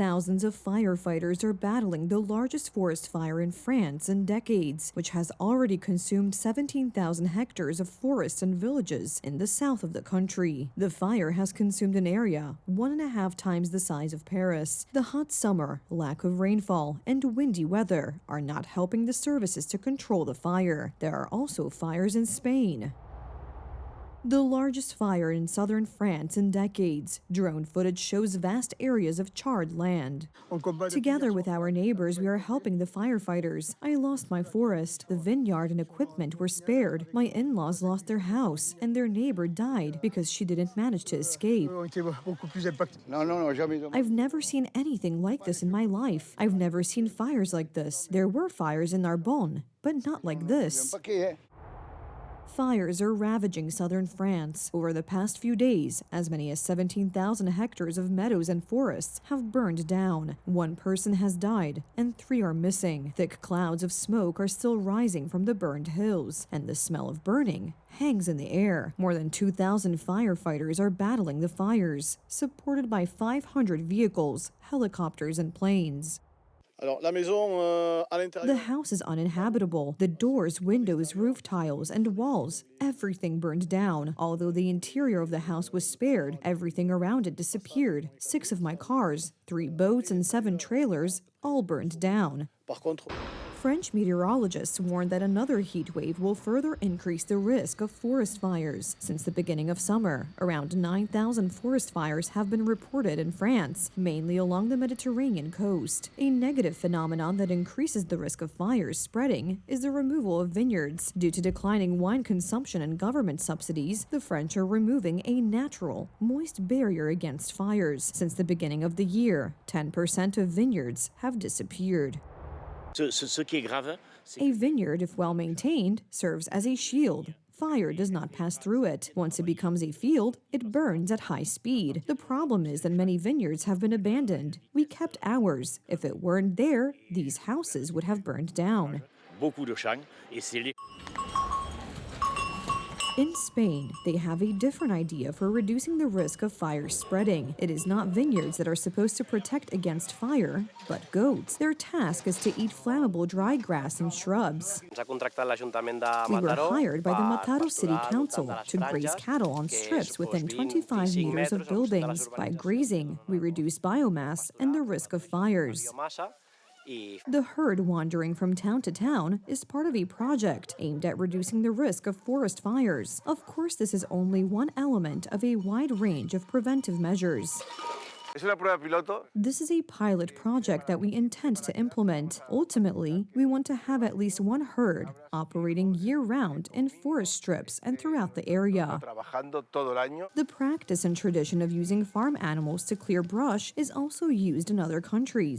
Thousands of firefighters are battling the largest forest fire in France in decades, which has already consumed 17,000 hectares of forests and villages in the south of the country. The fire has consumed an area 1.5 times the size of Paris. The hot summer, lack of rainfall, and windy weather are not helping the services to control the fire. There are also fires in Spain. The largest fire in southern France in decades. Drone footage shows vast areas of charred land. Together with our neighbors, we are helping the firefighters. I lost my forest. The vineyard and equipment were spared. My in-laws lost their house, and their neighbor died because she didn't manage to escape. I've never seen anything like this in my life. I've never seen fires like this. There were fires in Narbonne, but not like this. Fires are ravaging southern France. Over the past few days, as many as 17,000 hectares of meadows and forests have burned down. 1 person has died, and 3 are missing. Thick clouds of smoke are still rising from the burned hills, and the smell of burning hangs in the air. More than 2,000 firefighters are battling the fires, supported by 500 vehicles, helicopters, and planes. The house is uninhabitable. The doors, windows, roof tiles, and walls, everything burned down. Although the interior of the house was spared, everything around it disappeared. 6 of my cars, 3 boats, and 7 trailers all burned down. French meteorologists warn that another heat wave will further increase the risk of forest fires. Since the beginning of summer, around 9,000 forest fires have been reported in France, mainly along the Mediterranean coast. A negative phenomenon that increases the risk of fires spreading is the removal of vineyards. Due to declining wine consumption and government subsidies, the French are removing a natural, moist barrier against fires. Since the beginning of the year, 10% of vineyards have disappeared. A vineyard, if well maintained, serves as a shield. Fire does not pass through it. Once it becomes a field, it burns at high speed. The problem is that many vineyards have been abandoned. We kept ours. If it weren't there, these houses would have burned down. In Spain, they have a different idea for reducing the risk of fire spreading. It is not vineyards that are supposed to protect against fire, but goats. Their task is to eat flammable dry grass and shrubs. We were hired by the Mataró City Council to graze cattle on strips within 25 meters of buildings. By grazing, we reduce biomass and the risk of fires. The herd wandering from town to town is part of a project aimed at reducing the risk of forest fires. Of course, this is only one element of a wide range of preventive measures. This is a pilot project that we intend to implement. Ultimately, we want to have at least 1 herd operating year-round in forest strips and throughout the area. The practice and tradition of using farm animals to clear brush is also used in other countries.